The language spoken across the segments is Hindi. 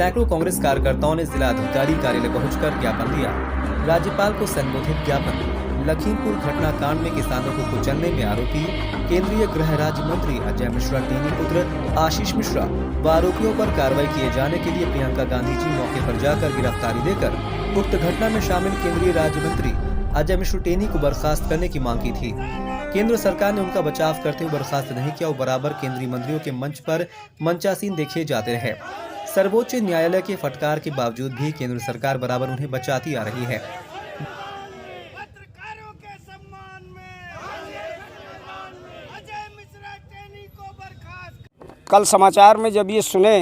सैकड़ों कांग्रेस कार्यकर्ताओं ने जिला अधिकारी कार्यालय पहुंचकर ज्ञापन दिया। राज्यपाल को संबोधित ज्ञापन। लखीमपुर घटनाकांड में किसानों को कुचलने में आरोपी केंद्रीय गृह राज्य मंत्री अजय मिश्रा टेनी पुत्र आशीष मिश्रा व आरोपियों पर कार्रवाई किए जाने के लिए प्रियंका गांधी जी मौके पर जाकर गिरफ्तारी देकर उक्त घटना में शामिल केंद्रीय राज्य मंत्री अजय मिश्रा टेनी को बर्खास्त करने की मांग की थी। केंद्र सरकार ने उनका बचाव करते हुए बर्खास्त नहीं किया और बराबर केंद्रीय मंत्रियों के मंच पर मंचासीन देखे जाते रहे। सर्वोच्च न्यायालय के फटकार के बावजूद भी केंद्र सरकार बराबर उन्हें बचाती आ रही है। कल समाचार में जब ये सुने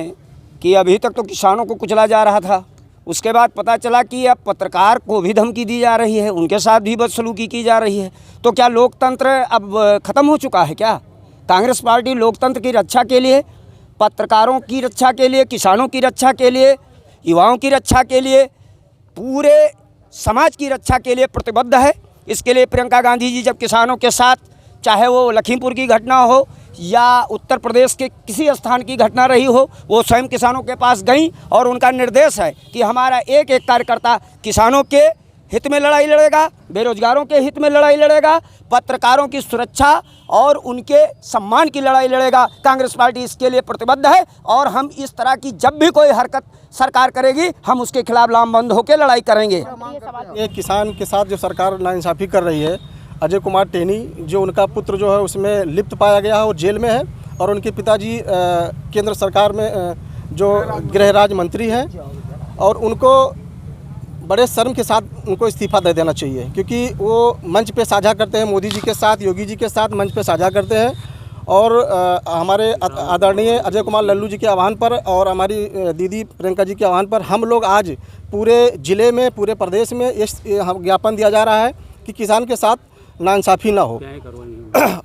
कि अभी तक तो किसानों को कुचला जा रहा था, उसके बाद पता चला कि अब पत्रकार को भी धमकी दी जा रही है, उनके साथ भी बदसलूकी की जा रही है। तो क्या लोकतंत्र अब ख़त्म हो चुका है क्या? कांग्रेस पार्टी लोकतंत्र की रक्षा के लिए, पत्रकारों की रक्षा के लिए, किसानों की रक्षा के लिए, युवाओं की रक्षा के लिए, पूरे समाज की रक्षा के लिए प्रतिबद्ध है। इसके लिए प्रियंका गांधी जी जब किसानों के साथ, चाहे वो लखीमपुर की घटना हो या उत्तर प्रदेश के किसी स्थान की घटना रही हो, वो स्वयं किसानों के पास गईं और उनका निर्देश है कि हमारा एक एक कार्यकर्ता किसानों के हित में लड़ाई लड़ेगा, बेरोजगारों के हित में लड़ाई लड़ेगा, पत्रकारों की सुरक्षा और उनके सम्मान की लड़ाई लड़ेगा। कांग्रेस पार्टी इसके लिए प्रतिबद्ध है और हम इस तरह की जब भी कोई हरकत सरकार करेगी, हम उसके खिलाफ लामबंद होकर लड़ाई करेंगे। एक किसान के साथ जो सरकार नाइंसाफ़ी कर रही है, अजय कुमार टेनी जो उनका पुत्र जो है उसमें लिप्त पाया गया है और जेल में है, और उनके पिताजी केंद्र सरकार में जो गृह राज्य मंत्री हैं, और उनको बड़े शर्म के साथ उनको इस्तीफ़ा दे देना चाहिए, क्योंकि वो मंच पे साझा करते हैं मोदी जी के साथ, योगी जी के साथ मंच पे साझा करते हैं। और हमारे आदरणीय अजय कुमार लल्लू जी के आह्वान पर और हमारी दीदी प्रियंका जी के आह्वान पर हम लोग आज पूरे ज़िले में, पूरे प्रदेश में ये ज्ञापन दिया जा रहा है कि किसान के साथ नाइंसाफ़ी ना हो।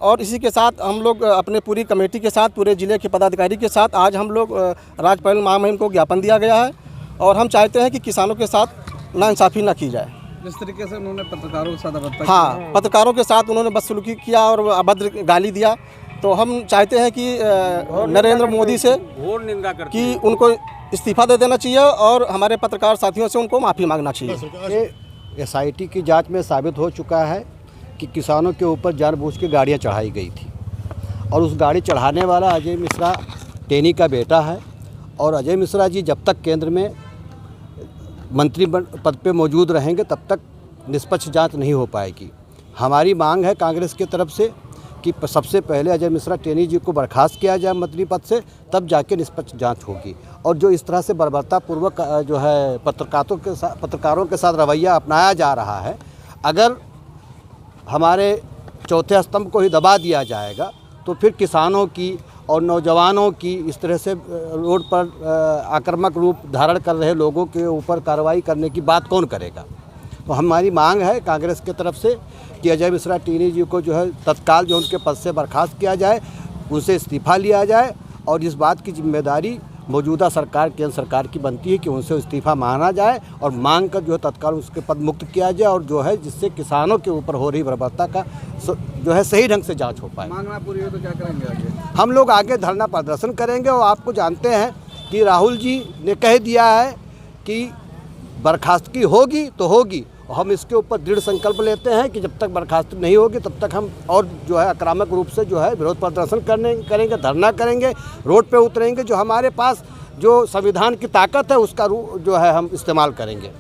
और इसी के साथ हम लोग अपने पूरी कमेटी के साथ, पूरे ज़िले के पदाधिकारी के साथ आज हम लोग राज्यपाल महामहिम को ज्ञापन दिया गया है और हम चाहते हैं कि किसानों के साथ नाइंसाफ़ी ना की जाए। जिस तरीके से उन्होंने पत्रकारों के साथ पत्रकारों के साथ उन्होंने बदसलूकी किया और अभद्र गाली दिया, तो हम चाहते हैं कि नरेंद्र मोदी से कि उनको इस्तीफ़ा दे देना चाहिए और हमारे पत्रकार साथियों से उनको माफ़ी मांगना चाहिए। SIT की जांच में साबित हो चुका है कि किसानों के ऊपर जानबूझ के गाड़ियाँ चढ़ाई गई थी और उस गाड़ी चढ़ाने वाला अजय मिश्रा टेनी का बेटा है। और अजय मिश्रा जी जब तक केंद्र में मंत्री पद पे मौजूद रहेंगे तब तक निष्पक्ष जांच नहीं हो पाएगी। हमारी मांग है कांग्रेस की तरफ से कि सबसे पहले अजय मिश्रा टेनी जी को बर्खास्त किया जाए मंत्री पद से, तब जाके निष्पक्ष जांच होगी। और जो इस तरह से बर्बरतापूर्वक जो है पत्रकारों के साथ रवैया अपनाया जा रहा है, अगर हमारे चौथे स्तंभ को ही दबा दिया जाएगा तो फिर किसानों की और नौजवानों की इस तरह से रोड पर आक्रामक रूप धारण कर रहे लोगों के ऊपर कार्रवाई करने की बात कौन करेगा। तो हमारी मांग है कांग्रेस की तरफ से कि अजय मिश्रा टेनी जी को जो है तत्काल जो उनके पद से बर्खास्त किया जाए, उनसे इस्तीफ़ा लिया जाए और इस बात की जिम्मेदारी मौजूदा सरकार, केंद्र सरकार की बनती है कि उनसे इस्तीफ़ा मांगा जाए और मांग कर जो है तत्काल उसके पद मुक्त किया जाए, और जो है जिससे किसानों के ऊपर हो रही बर्बरता का जो है सही ढंग से जांच हो पाए। मांगना पूरी हो तो क्या करेंगे आगे? हम लोग आगे धरना प्रदर्शन करेंगे और आपको जानते हैं कि राहुल जी ने कह दिया है कि बर्खास्तगी होगी तो होगी, और हम इसके ऊपर दृढ़ संकल्प लेते हैं कि जब तक बर्खास्त नहीं होगी तब तक हम और जो है आक्रामक रूप से जो है विरोध प्रदर्शन करेंगे, धरना करेंगे, रोड पे उतरेंगे। जो हमारे पास जो संविधान की ताकत है उसका जो है हम इस्तेमाल करेंगे।